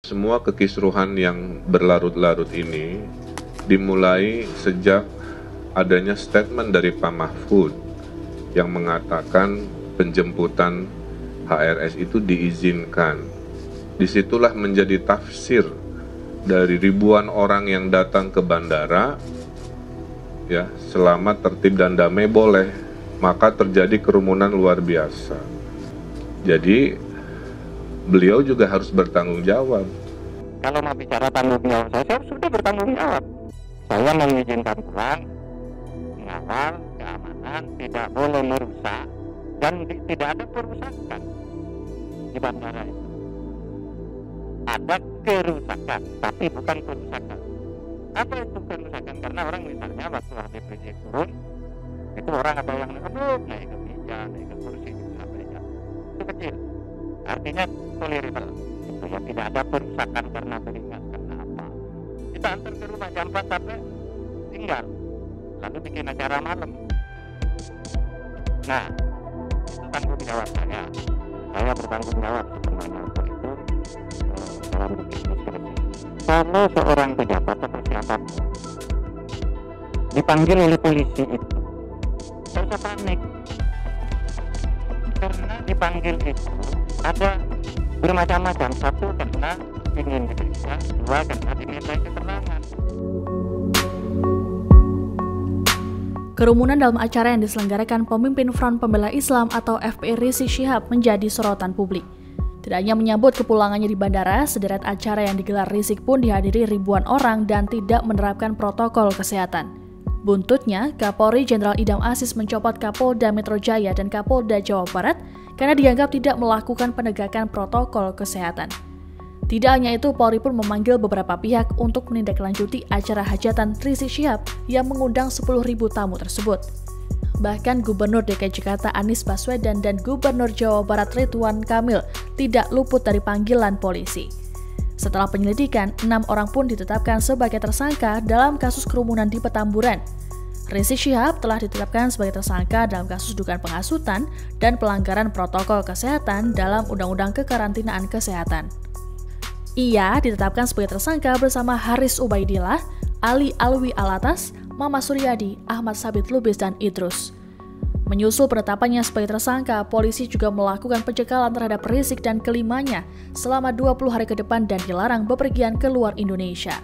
Semua kekisruhan yang berlarut-larut ini dimulai sejak adanya statement dari Pak Mahfud yang mengatakan penjemputan HRS itu diizinkan. Disitulah menjadi tafsir dari ribuan orang yang datang ke bandara, ya, selama tertib dan damai boleh, maka terjadi kerumunan luar biasa. Jadi beliau juga harus bertanggung jawab. Kalau mau bicara tanggung jawab saya sudah bertanggung jawab. Saya mengizinkan pulang, mengawal keamanan, tidak boleh merusak, dan tidak ada perusakan di bandara itu. Ada kerusakan, tapi bukan perusakan. Apa itu kerusakan? Karena orang misalnya waktu Habib Rizik turun, itu orang ada yang naik ke meja, naik ke kursi, itu kecil. Artinya tolerable. Itu ya, tidak ada perusakan karena beringas karena apa. Kita antar ke rumah jam 4 sampai tinggal, lalu bikin acara malam. Nah, itu tanggung jawab saya. Saya bertanggung jawab sebenarnya untuk itu dalam bikin deskripsi. Kalau seorang pejabat atau siapapun dipanggil oleh polisi itu, tidak usah panik. Karena dipanggil itu ada bermacam-macam. Satu, karena ingin diperiksa. Dua, karena diminta keterangan. Kerumunan dalam acara yang diselenggarakan pemimpin Front Pembela Islam atau FPI Rizik Syihab menjadi sorotan publik. Tidak hanya menyambut kepulangannya di bandara, sederet acara yang digelar Rizik pun dihadiri ribuan orang dan tidak menerapkan protokol kesehatan. Buntutnya, Kapolri Jenderal Idham Aziz mencopot Kapolda Metro Jaya dan Kapolda Jawa Barat karena dianggap tidak melakukan penegakan protokol kesehatan. Tidak hanya itu, Polri pun memanggil beberapa pihak untuk menindaklanjuti acara hajatan Rizik Syihab yang mengundang 10.000 tamu tersebut. Bahkan Gubernur DKI Jakarta Anies Baswedan dan Gubernur Jawa Barat Ridwan Kamil tidak luput dari panggilan polisi. Setelah penyelidikan, 6 orang pun ditetapkan sebagai tersangka dalam kasus kerumunan di Petamburan. Rizik Syihab telah ditetapkan sebagai tersangka dalam kasus dugaan penghasutan dan pelanggaran protokol kesehatan dalam Undang-Undang Kekarantinaan Kesehatan. Ia ditetapkan sebagai tersangka bersama Haris Ubaidillah, Ali Alwi Alatas, Mama Suryadi, Ahmad Sabit Lubis, dan Idrus. Menyusul penetapannya sebagai tersangka, polisi juga melakukan pencegahan terhadap Rizik dan kelimanya selama 20 hari ke depan dan dilarang bepergian keluar Indonesia.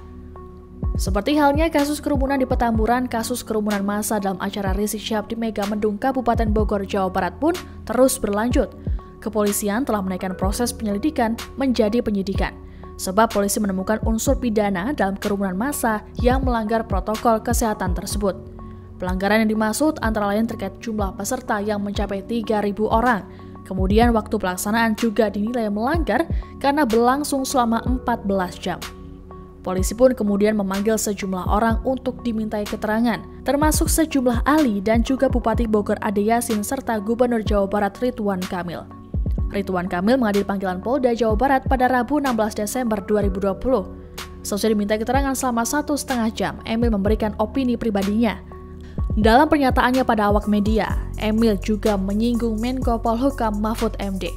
Seperti halnya kasus kerumunan di Petamburan, kasus kerumunan massa dalam acara Rizik Syihab di Megamendung, Kabupaten Bogor, Jawa Barat pun terus berlanjut. Kepolisian telah menaikkan proses penyelidikan menjadi penyidikan, sebab polisi menemukan unsur pidana dalam kerumunan massa yang melanggar protokol kesehatan tersebut. Pelanggaran yang dimaksud antara lain terkait jumlah peserta yang mencapai 3.000 orang. Kemudian waktu pelaksanaan juga dinilai melanggar karena berlangsung selama 14 jam. Polisi pun kemudian memanggil sejumlah orang untuk dimintai keterangan, termasuk sejumlah ahli dan juga Bupati Bogor Ade Yasin serta Gubernur Jawa Barat Ridwan Kamil. Ridwan Kamil menghadiri panggilan Polda Jawa Barat pada Rabu 16 Desember 2020. Setelah diminta keterangan selama 1,5 jam, Emil memberikan opini pribadinya. Dalam pernyataannya pada awak media, Emil juga menyinggung Menko Polhukam Mahfud MD.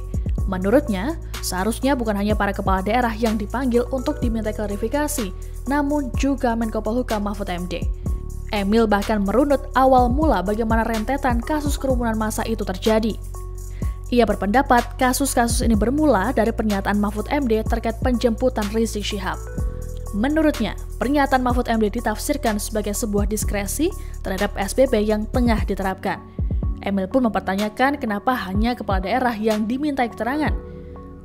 Menurutnya, seharusnya bukan hanya para kepala daerah yang dipanggil untuk diminta klarifikasi, namun juga Menko Polhukam Mahfud MD. Emil bahkan merunut awal mula bagaimana rentetan kasus kerumunan massa itu terjadi. Ia berpendapat kasus-kasus ini bermula dari pernyataan Mahfud MD terkait penjemputan Rizik Syihab. Menurutnya, pernyataan Mahfud MD ditafsirkan sebagai sebuah diskresi terhadap PSBB yang tengah diterapkan. Emil pun mempertanyakan kenapa hanya kepala daerah yang dimintai keterangan.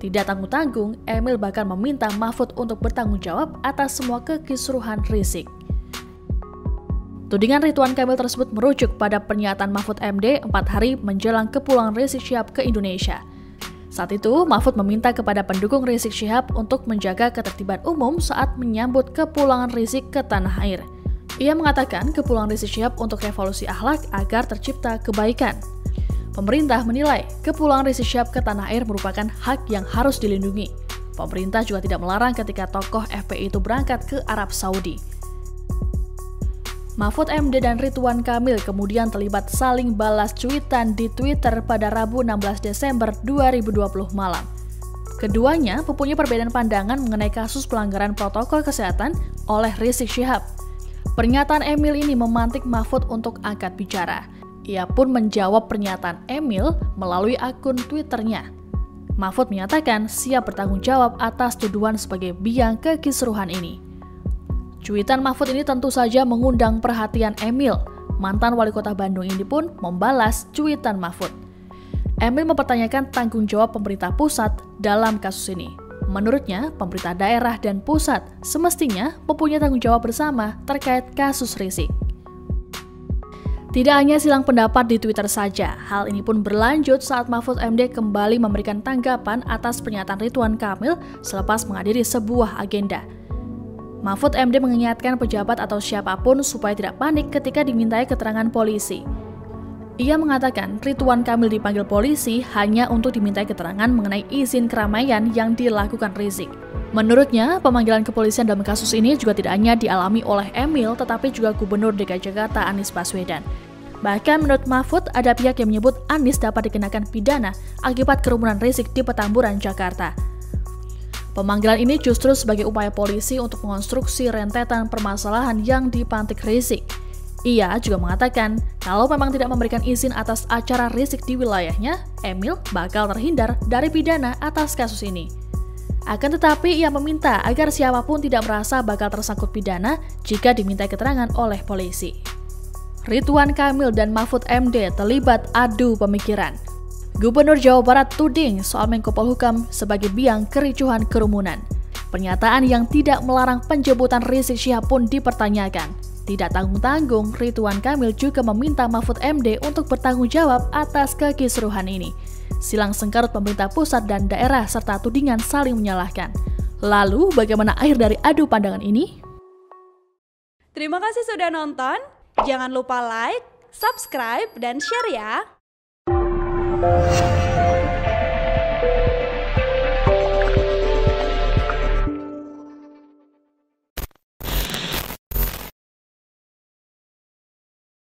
Tidak tanggung-tanggung, Emil bahkan meminta Mahfud untuk bertanggung jawab atas semua kekisruhan Rizik. Tudingan Ridwan Kamil tersebut merujuk pada pernyataan Mahfud MD 4 hari menjelang kepulangan Rizik Syihab ke Indonesia. Saat itu, Mahfud meminta kepada pendukung Rizik Syihab untuk menjaga ketertiban umum saat menyambut kepulangan Rizik ke tanah air. Ia mengatakan kepulangan Rizik Syihab untuk revolusi akhlak agar tercipta kebaikan. Pemerintah menilai kepulangan Rizik Syihab ke tanah air merupakan hak yang harus dilindungi. Pemerintah juga tidak melarang ketika tokoh FPI itu berangkat ke Arab Saudi. Mahfud MD dan Ridwan Kamil kemudian terlibat saling balas cuitan di Twitter pada Rabu 16 Desember 2020 malam. Keduanya mempunyai perbedaan pandangan mengenai kasus pelanggaran protokol kesehatan oleh Rizik Syihab. Pernyataan Emil ini memantik Mahfud untuk angkat bicara. Ia pun menjawab pernyataan Emil melalui akun Twitternya. Mahfud menyatakan siap bertanggung jawab atas tuduhan sebagai biang kekisruhan ini. Cuitan Mahfud ini tentu saja mengundang perhatian Emil. Mantan wali kota Bandung ini pun membalas cuitan Mahfud. Emil mempertanyakan tanggung jawab pemerintah pusat dalam kasus ini. Menurutnya, pemerintah daerah dan pusat semestinya mempunyai tanggung jawab bersama terkait kasus Rizik. Tidak hanya silang pendapat di Twitter saja, hal ini pun berlanjut saat Mahfud MD kembali memberikan tanggapan atas pernyataan Ridwan Kamil selepas menghadiri sebuah agenda. Mahfud MD mengingatkan pejabat atau siapapun supaya tidak panik ketika dimintai keterangan polisi. Ia mengatakan Ridwan Kamil dipanggil polisi hanya untuk dimintai keterangan mengenai izin keramaian yang dilakukan Rizik. Menurutnya, pemanggilan kepolisian dalam kasus ini juga tidak hanya dialami oleh Emil, tetapi juga Gubernur DKI Jakarta Anies Baswedan. Bahkan menurut Mahfud, ada pihak yang menyebut Anies dapat dikenakan pidana akibat kerumunan Rizik di Petamburan, Jakarta. Pemanggilan ini justru sebagai upaya polisi untuk mengonstruksi rentetan permasalahan yang dipantik Rizik. Ia juga mengatakan, kalau memang tidak memberikan izin atas acara Rizik di wilayahnya, Emil bakal terhindar dari pidana atas kasus ini. Akan tetapi, ia meminta agar siapapun tidak merasa bakal tersangkut pidana jika dimintai keterangan oleh polisi. Ridwan Kamil dan Mahfud MD terlibat adu pemikiran. Gubernur Jawa Barat tuding soal Menko Polhukam sebagai biang kericuhan kerumunan. Pernyataan yang tidak melarang penjemputan Rizik Syihab pun dipertanyakan. Tidak tanggung-tanggung, Ridwan Kamil juga meminta Mahfud MD untuk bertanggung jawab atas kekisruhan ini. Silang sengkarut pemerintah pusat dan daerah serta tudingan saling menyalahkan. Lalu, bagaimana akhir dari adu pandangan ini? Terima kasih sudah nonton. Jangan lupa like, subscribe, dan share ya!